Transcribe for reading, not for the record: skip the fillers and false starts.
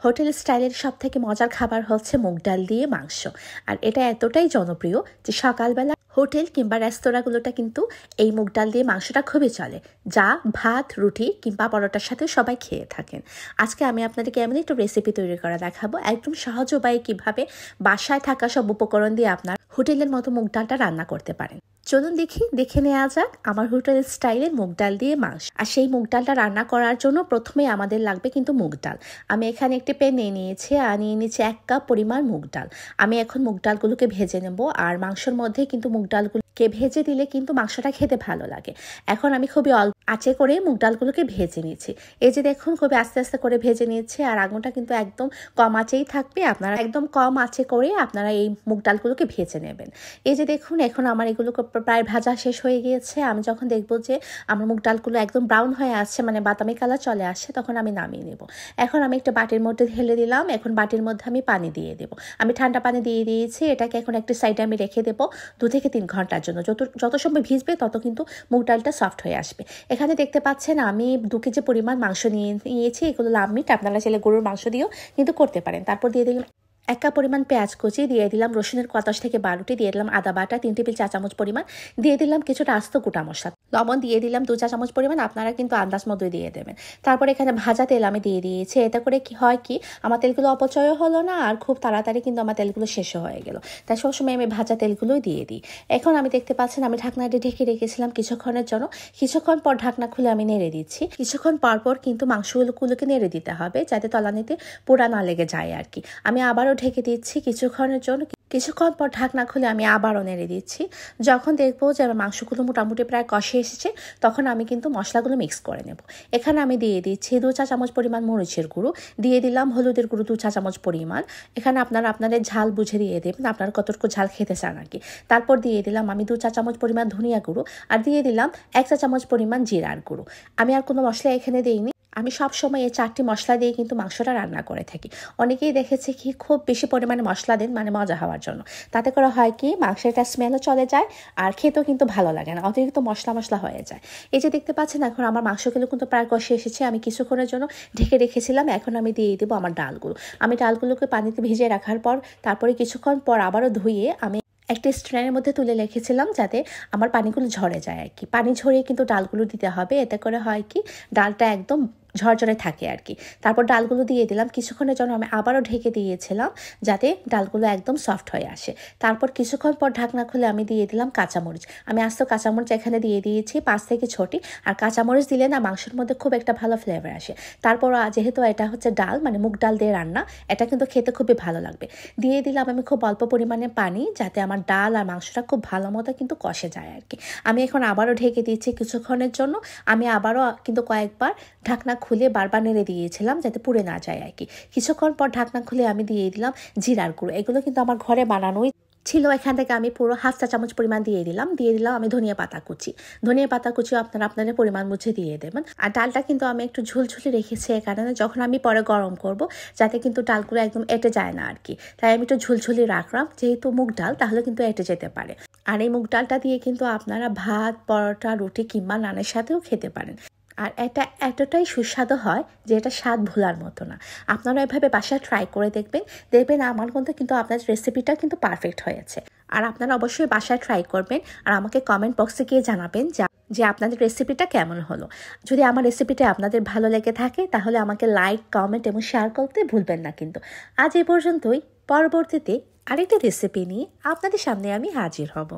Hotel স্টাইলের সবথেকে মজার খাবার হচ্ছে মুগ ডাল দিয়ে মাংস। আর এটা এতটাই জনপ্রিয় যে সকালবেলা হোটেল কিংবা রেস্তোরাঁগুলোটা কিন্তু এই মুগ ডাল দিয়ে মাংসটা খুবই চলে, যা ভাত, রুটি কিংবা পরোটার সাথে সবাই খেয়ে থাকেন। আজকে আমি আপনাদেরকে এমন একটা রেসিপি তৈরি করা দেখাবো, একদম সহজ উপায়ে কিভাবে বাসায় থাকা সব উপকরণ দিয়ে আপনার হোটেলের মতো মুগ ডালটা রান্না করতে পারেন। চলুন দেখে নেওয়া যাক আমার হোটেল স্টাইলের মুগ ডাল দিয়ে মাংস। আর সেই মুগ ডালটা রান্না করার জন্য প্রথমে আমাদের লাগবে কিন্তু মুগ ডাল। আমি এখানে একটি প্যান নিয়ে নিয়েছি আর নিয়ে নিয়েছি 1 কাপ পরিমাণ মুগ ডাল। আমি এখন মুগ ডালগুলোকে ভেজে নেব। আর মাংসের মধ্যে কিন্তু মুগ ডালগুলোকে ভেজে দিলে কিন্তু মাংসটা খেতে ভালো লাগে। এখন আমি খুবই অল্প আঁচে করে মুগ ডালগুলোকে ভেজে নিয়েছি। এই যে দেখুন, খুবই আস্তে আস্তে করে ভেজে নিয়েছি। আর আগুনটা কিন্তু একদম কম আঁচেই থাকবে। আপনারা একদম কম আঁচে করে আপনারা এই মুগ ডালগুলোকে ভেজে নেবেন। এই যে দেখুন, এখন আমার এগুলোকে প্রায় ভাজা শেষ হয়ে গিয়েছে। আমি যখন দেখবো যে আমার মুগ ডালগুলো একদম ব্রাউন হয়ে আসছে, মানে বাদামি কালার চলে আসছে, তখন আমি নামিয়ে নেব। এখন আমি একটা বাটির মধ্যে ঢেলে দিলাম। এখন বাটির মধ্যে আমি পানি দিয়ে দেবো। আমি ঠান্ডা পানি দিয়ে দিয়েছি। এটাকে এখন একটা সাইডে আমি রেখে দেবো 2 থেকে 3 ঘন্টার জন্য। যত সময় ভিজবে তত কিন্তু মুগ ডালটা সফট হয়ে আসবে। এখানে দেখতে পাচ্ছেন আমি 2 কেজি পরিমাণ মাংস নিয়েছি। এগুলো লাম মিট, আপনারা চাইলে গরুর মাংস দিয়েও কিন্তু করতে পারেন। তারপর দিয়ে দিলাম 1 কাপ পরিমাণ পেঁয়াজ কুচি, দিয়ে দিলাম রসুনের 10 থেকে 12টি, দিয়ে দিলাম আদা বাটা 3 টেবিল চা চামচ পরিমাণ, দিয়ে দিলাম কিছুটা আস্ত গোটা মশলা, লবণ দিয়ে দিলাম 2 চা চামচ পরিমাণ। আপনারা কিন্তু আন্দাজ মতোই দিয়ে দেবেন। তারপর এখানে ভাজা তেল আমি দিয়ে দিয়েছি। এটা করে কি হয় কি, আমার তেলগুলো অপচয় হলো না, আর খুব তাড়াতাড়ি কিন্তু আমার তেলগুলো শেষ হয়ে গেল। তাই সবসময় আমি ভাজা তেলগুলোই দিয়ে দিই। এখন আমি দেখতে পাচ্ছেন আমি ঢাকনাটি ঢেকে রেখেছিলাম কিছুক্ষণের জন্য। কিছুক্ষণ পর ঢাকনা খুলে আমি নেড়ে দিচ্ছি। কিছুক্ষণ পর কিন্তু মাংসগুলোকে নেড়ে দিতে হবে, যাতে তলানিতে পোড়া না লেগে যায় আর কি। আমি আবারও ঢেকে দিচ্ছি কিছুক্ষণের জন্য। কিছুক্ষণ পর ঢাকনা খুলে আমি আবারও নেড়ে দিচ্ছি। যখন দেখবো যে আমার মাংসগুলো মোটামুটি প্রায় কষে এসেছে, তখন আমি কিন্তু মশলাগুলো মিক্স করে নেব। এখানে আমি দিয়ে দিচ্ছি 2 চা চামচ পরিমাণ মরিচের গুঁড়ো, দিয়ে দিলাম হলুদের গুঁড়ো 2 চা চামচ পরিমাণ। এখানে আপনারা আপনাদের ঝাল বুঝে দিয়ে দেবেন, আপনারা কতটুকু ঝাল খেতে চান আর কি। তারপর দিয়ে দিলাম আমি 2 চা চামচ পরিমাণ ধনিয়া গুঁড়ো, আর দিয়ে দিলাম 1 চা চামচ পরিমাণ জিরার গুঁড়ো। আমি আর কোনো মশলা এখানে দিইনি। আমি সবসময় এই 4টি মশলা দিয়ে কিন্তু মাংসটা রান্না করে থাকি। অনেকেই দেখেছি কি খুব বেশি পরিমাণে মশলা দেন, মানে মজা হওয়ার জন্য। তাতে করে হয় কি, মাংসেরটা স্মেলও চলে যায় আর খেতেও কিন্তু ভালো লাগে না, অতিরিক্ত মশলা হয়ে যায়। এই যে দেখতে পাচ্ছেন এখন আমার মাংসগুলো কিন্তু প্রায় কষে এসেছে। আমি কিছুক্ষণের জন্য ঢেকে রেখেছিলাম। এখন আমি দিয়ে দেবো আমার ডালগুলো। আমি ডালগুলোকে পানিতে ভিজিয়ে রাখার পর তারপরে কিছুক্ষণ পর আবারও ধুয়ে আমি একটা স্ট্রেনের মধ্যে তুলে রেখেছিলাম, যাতে আমার পানিগুলো ঝরে যায় আর কি। পানি ঝরিয়ে কিন্তু ডালগুলো দিতে হবে। এতে করে হয় কি, ডালটা একদম ঝরঝরে থাকে আর কি। তারপর ডালগুলো দিয়ে দিলাম। কিছুক্ষণের জন্য আমি আবারও ঢেকে দিয়েছিলাম, যাতে ডালগুলো একদম সফট হয়ে আসে। তারপর কিছুক্ষণ পর ঢাকনা খুলে আমি দিয়ে দিলাম কাঁচামরিচ। আমি আস্ত কাঁচামরিচ এখানে দিয়ে দিয়েছি 5 থেকে 6টি। আর কাঁচামরিচ দিলে না মাংসের মধ্যে খুব একটা ভালো ফ্লেভার আসে। তারপর যেহেতু এটা হচ্ছে ডাল, মানে মুগ ডাল দিয়ে রান্না, এটা কিন্তু খেতে খুবই ভালো লাগবে। দিয়ে দিলাম আমি খুব অল্প পরিমাণে পানি, যাতে আমার ডাল আর মাংসটা খুব ভালো মতো কিন্তু কষে যায় আর কি। আমি এখন আবারও ঢেকে দিচ্ছি কিছুক্ষণের জন্য। আমি আবারও কিন্তু কয়েকবার ঢাকনা খুলে বারবার নেড়ে দিয়েছিলাম, যাতে পুড়ে না যায় আর কি। কিছুক্ষণ পর ঢাকনা খুলে আমি দিয়ে দিলাম জিরার গুঁড়ো। এগুলো কিন্তু আমার ঘরে বানানোই ছিল। এখান থেকে আমি পুরো 1/2 চা চামচ পরিমাণ দিয়ে দিলাম আমি ধনিয়া পাতা কুচি আপনারা আপনাদের পরিমাণ বুঝে দিয়ে দেবেন। আর ডালটা কিন্তু আমি একটু ঝুলঝুলি রেখেছি, এই কারণে যখন আমি পরে গরম করব, যাতে কিন্তু ডালগুলো একদম এঁটে যায় না আর কি। তাই আমি একটু ঝুলঝুলি রাখলাম, যেহেতু মুগ ডাল তাহলে কিন্তু এঁটে যেতে পারে। আর এই মুগ ডালটা দিয়ে কিন্তু আপনারা ভাত, পরোটা, রুটি কিংবা নানের সাথেও খেতে পারেন। আর এটা এতটাই সুস্বাদু হয় যে এটা স্বাদ ভোলার মতো না। আপনারা এভাবে বাসায় ট্রাই করে দেখবেন আমার মধ্যে কিন্তু আপনার রেসিপিটা কিন্তু পারফেক্ট হয়েছে। আর আপনারা অবশ্যই বাসায় ট্রাই করবেন আর আমাকে কমেন্ট বক্সে গিয়ে জানাবেন যে আপনাদের রেসিপিটা কেমন হলো। যদি আমার রেসিপিটা আপনাদের ভালো লেগে থাকে, তাহলে আমাকে লাইক, কমেন্ট এবং শেয়ার করতে ভুলবেন না কিন্তু। আজ এই পর্যন্তই। পরবর্তীতে আরেকটি রেসিপি নিয়ে আপনাদের সামনে আমি হাজির হব।